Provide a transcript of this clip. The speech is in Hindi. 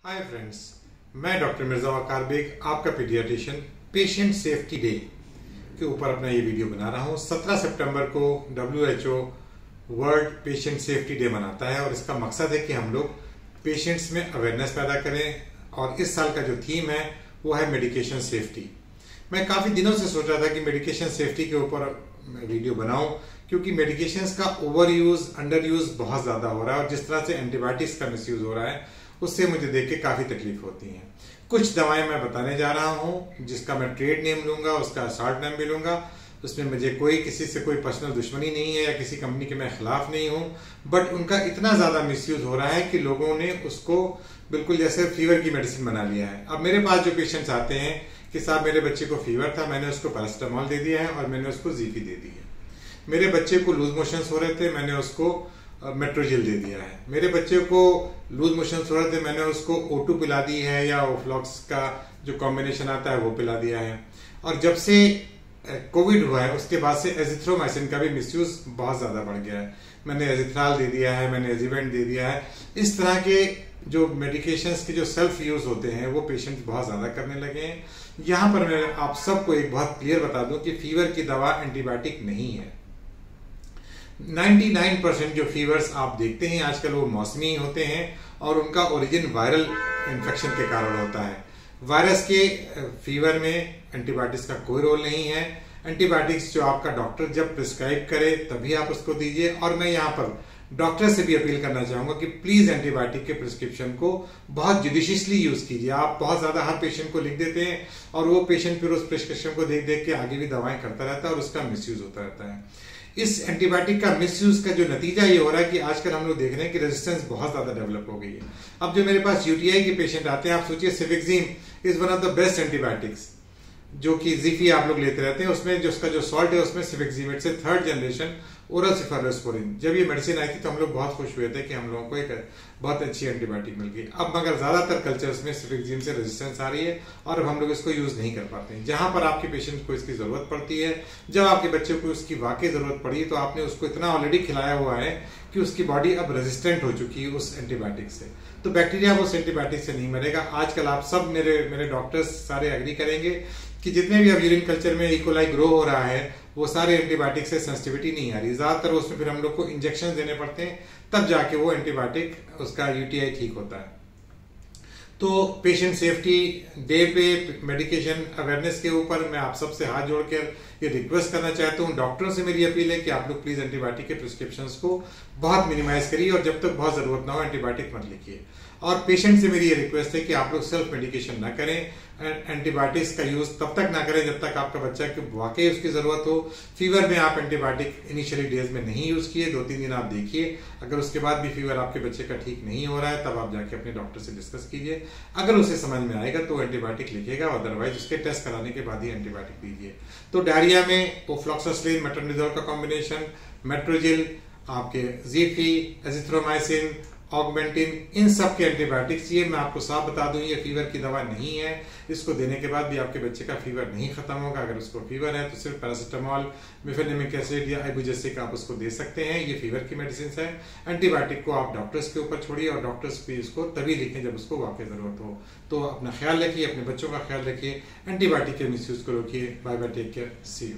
हाय फ्रेंड्स, मैं डॉक्टर मिर्जा वकार बेग, आपका पीडियाट्रिशियन पेशेंट सेफ्टी डे के ऊपर अपना ये वीडियो बना रहा हूँ। 17 सितंबर को WHO world patient safety day मनाता है और इसका मकसद है कि हम लोग पेशेंट्स में अवेयरनेस पैदा करें। और इस साल का जो थीम है वो है मेडिकेशन सेफ्टी। मैं काफ़ी दिनों से सोच रहा था कि मेडिकेशन सेफ्टी के ऊपर वीडियो बनाऊं, क्योंकि मेडिकेशंस का ओवर यूज, अंडर यूज बहुत ज़्यादा हो रहा है और जिस तरह से एंटीबायोटिक्स का मिसयूज हो रहा है उससे मुझे देख के काफ़ी तकलीफ होती है। कुछ दवाएं मैं बताने जा रहा हूं जिसका मैं ट्रेड नेम लूंगा, उसका शॉर्ट नेम भी लूंगा। उसमें मुझे किसी से कोई पर्सनल दुश्मनी नहीं है या किसी कंपनी के मैं खिलाफ नहीं हूं, बट उनका इतना ज़्यादा मिसयूज हो रहा है कि लोगों ने उसको बिल्कुल जैसे फीवर की मेडिसिन बना लिया है। अब मेरे पास जो पेशेंट्स आते हैं कि साहब मेरे बच्चे को फीवर था, मैंने उसको पैरासिटामोल दे दिया है और मैंने उसको जीफी दे दी है। मेरे बच्चे को लूज मोशंस हो रहे थे, मैंने उसको मेट्रोजिल दे दिया है। मेरे बच्चे को लूज मोशंस हो रहे थे, मैंने उसको O2 पिला दी है या ओफ्लॉक्स का जो कॉम्बिनेशन आता है वो पिला दिया है। और जब से कोविड हुआ है उसके बाद से एजिथ्रोमाइसिन का भी मिसयूज बहुत ज्यादा बढ़ गया है। मैंने एजिथ्राल दे दिया है, मैंने एजिवेंट दे दिया है। इस तरह के जो मेडिकेशंस के जो सेल्फ यूज होते हैं वो पेशेंट्स बहुत ज्यादा करने लगे हैं। यहाँ पर मैं आप सबको एक बहुत क्लियर बता दूं कि फीवर की दवा एंटीबायोटिक नहीं है। 99% जो फीवर्स आप देखते हैं आजकल वो मौसमी होते हैं और उनका ओरिजिन वायरल इन्फेक्शन के कारण होता है। वायरस के फीवर में एंटीबायोटिक्स का कोई रोल नहीं है। एंटीबायोटिक्स जो आपका डॉक्टर जब प्रिस्क्राइब करे तभी आप उसको दीजिए। और मैं यहाँ पर डॉक्टर से भी अपील करना चाहूंगा कि प्लीज एंटीबायोटिक के प्रिस्क्रिप्शन को बहुत जुडिशियसली यूज कीजिए। आप बहुत ज्यादा हर पेशेंट को लिख देते हैं और वो पेशेंट फिर उस प्रिस्क्रिप्शन को देख देख के आगे भी दवाएं करता रहता है और उसका मिसयूज होता रहता है। इस एंटीबायोटिक का मिसयूज का जो नतीजा ये हो रहा है कि आजकल हम लोग देख रहे हैं कि रेजिस्टेंस बहुत ज्यादा डेवलप हो गई है। अब जो मेरे पास यूटीआई के पेशेंट आते हैं, आप सोचिए cefixime is one of the best antibiotics जो कि जीफी आप लोग लेते रहते हैं। उसमें जो उसका जो सॉल्ट है उसमें सिफिक्सिमेट से 3rd जनरेशन ओरल सिफेरोस्पोरिन। जब ये मेडिसिन आई थी तो हम लोग बहुत खुश हुए थे कि हम लोगों को एक बहुत अच्छी एंटीबायोटिक मिल गई। अब मगर ज्यादातर कल्चर्स में सिफिक्सिम से रेजिस्टेंस आ रही है और अब हम लोग इसको यूज नहीं कर पाते हैं। जहां पर आपके पेशेंट को इसकी जरूरत पड़ती है, जब आपके बच्चे को इसकी वाकई जरूरत पड़ी तो आपने उसको इतना ऑलरेडी खिलाया हुआ है कि उसकी बॉडी अब रेजिस्टेंट हो चुकी है उस एंटीबायोटिक से। तो बैक्टीरिया उस एंटीबायोटिक से नहीं मरेगा। आजकल आप सब मेरे डॉक्टर्स सारे एग्री करेंगे कि जितने भी अब यूरिन कल्चर में इकोलाई ग्रो हो रहा है वो सारे एंटीबायोटिक से सेंसिटिविटी नहीं आ रही। ज्यादातर उसमें फिर हम लोग को इंजेक्शन देने पड़ते हैं, तब जाके वो एंटीबायोटिक उसका यूटीआई ठीक होता है। तो पेशेंट सेफ्टी डे पे मेडिकेशन अवेयरनेस के ऊपर मैं आप सबसे हाथ जोड़कर ये रिक्वेस्ट करना चाहता हूँ। डॉक्टरों से मेरी अपील है कि आप लोग प्लीज एंटीबायोटिक के प्रिस्क्रिप्शंस को बहुत मिनिमाइज करिए और जब तक बहुत जरूरत ना हो एंटीबायोटिक मत लिखिए। और पेशेंट से मेरी ये रिक्वेस्ट है कि आप लोग सेल्फ मेडिकेशन ना करें। एंटीबायोटिक्स का यूज तब तक ना करें जब तक आपका बच्चा की वाकई उसकी जरूरत हो। फीवर में आप एंटीबायोटिक इनिशियली डेज में नहीं यूज किए, 2-3 दिन आप देखिए। अगर उसके बाद भी फीवर आपके बच्चे का ठीक नहीं हो रहा है तब आप जाके अपने डॉक्टर से डिस्कस कीजिए। अगर उसे समझ में आएगा तो एंटीबायोटिक लिखेगा, अदरवाइज उसके टेस्ट कराने के बाद ही एंटीबायोटिक दीजिए। तो डायरिया में ओफ्लॉक्सासिलिन मेट्रोनिडोल का कॉम्बिनेशन, मेट्रोजिल, आपके जीफी, एजिथ्रोमाइसिन, ऑगमेंटिन, इन सब के एंटीबायोटिक्स। ये मैं आपको साफ बता दूं ये फीवर की दवा नहीं है। इसको देने के बाद भी आपके बच्चे का फीवर नहीं खत्म होगा। अगर उसको फीवर है तो सिर्फ पैरासिटामोल, मेफेनेमिक एसिड या आइबुजेसिक आप उसको दे सकते हैं। ये फीवर की मेडिसिन है। एंटीबायोटिक को आप डॉक्टर्स के ऊपर छोड़िए और डॉक्टर्स भी इसको तभी लिखें जब उसको वाकई जरूरत हो। तो अपना ख्याल रखिए, अपने बच्चों का ख्याल रखिए, एंटीबायोटिक के मिसयूज को रोकिए। Bye bye, take care, see you.